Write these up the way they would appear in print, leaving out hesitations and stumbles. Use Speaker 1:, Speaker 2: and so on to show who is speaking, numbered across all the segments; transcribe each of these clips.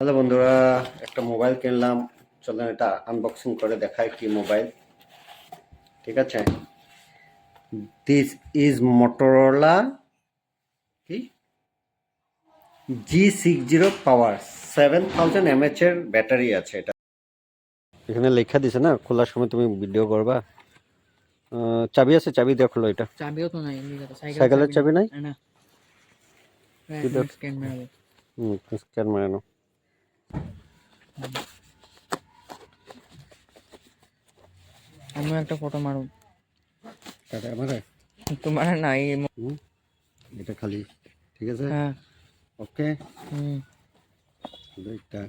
Speaker 1: Hello বন্ধুরা, একটা mobile কিনলাম। চলেন এটা আনবক্সিং করে দেখাই কি মোবাইল। ঠিক আছে, দিস ইজ মোটরোলা কি G60 পাওয়ার 7000 mAh এর ব্যাটারি আছে। এটা এখানে লেখা দিছে না, খোলার সময় তুমি ভিডিও করবা। চাবি আছে, চাবি দিয়ে খোলো। এটা
Speaker 2: চাবিও তো নাই,
Speaker 1: সাইকেলের চাবি নাই।
Speaker 2: না স্ক্যান মারবো।
Speaker 1: স্ক্যান মারানো।
Speaker 2: আমি একটা ফটো মারব।
Speaker 1: আমারে
Speaker 2: তোমার না
Speaker 1: এটা খালি ঠিক আছে।
Speaker 2: হ্যাঁ
Speaker 1: ওকে,
Speaker 2: হুম
Speaker 1: এটা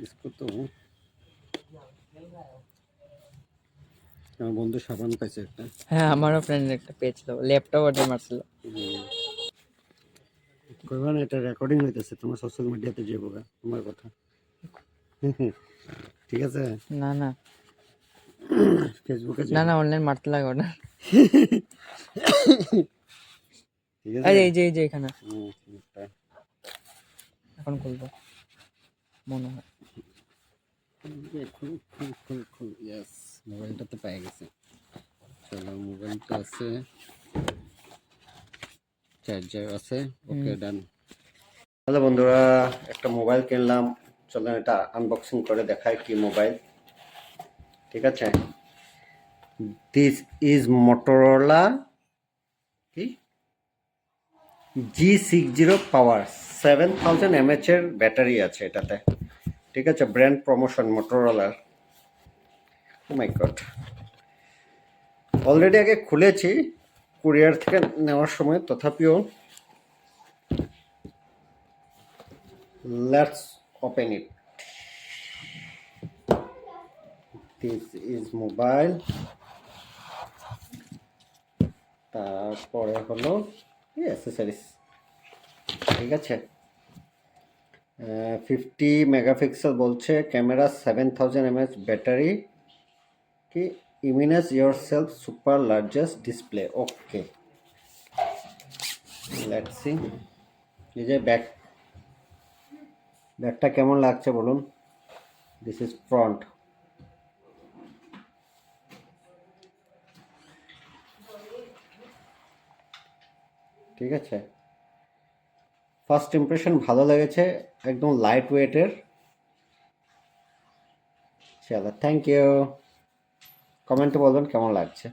Speaker 1: इसको तो আমার বন্ধু সাবান পাইছে একটা।
Speaker 2: হ্যাঁ, আমারও ফ্রেন্ড একটা পেয়েছিল, ল্যাপটপ অর্ডার মারছিল।
Speaker 1: কইবা না এটা রেকর্ডিং হইতেছে, তোমার সোশ্যাল মিডিয়াতে যাবো তোমার কথা। ঠিক আছে,
Speaker 2: না না
Speaker 1: ফেসবুকে
Speaker 2: না
Speaker 1: যাবো।
Speaker 2: না অনলাইন মারতে লাগে অর্ডার।
Speaker 1: ঠিক আছে,
Speaker 2: এই যে এখানে
Speaker 1: এটা
Speaker 2: এখন খুলবো মনে হয়।
Speaker 1: ইয়েস, মোবাইলটা তো পেয়ে গেছে। চলো, মোবাইলটা আছে, চার্জার আছে। ওকে, ডান। হ্যালো বন্ধুরা, একটা মোবাইল কিনলাম। চলেন এটা আনবক্সিং করে দেখাই কি মোবাইল। ঠিক আছে, দিস ইজ মোটরোলা কি G60 পাওয়ার 7000 mAh এর ব্যাটারি আছে এটাতে। ঠিক আছে, ব্র্যান্ড প্রমোশন মোটরোলার। ও মাই গড, অলরেডি আগে খুলেছি কুরিয়ার থেকে নেওয়ার সময়, তথাপিও let's open it. This is mobile. তারপরে হলো অ্যাক্সেসরিজ। ঠিক আছে, 50 মেগাপিক্সেল বলছে, ক্যামেরা 7000 mAh ব্যাটারি কি ইমিনেস yourself super largest display. Okay, let's see. এই যে ব্যাগটা কেমন লাগছে বলুন। This is front. ঠিক আছে, ফার্স্ট ইমপ্রেশন ভালো লেগেছে, একদম লাইট ওয়েটের। চলো, থ্যাংক ইউ। কমেন্টে বলবেন কেমন লাগছে।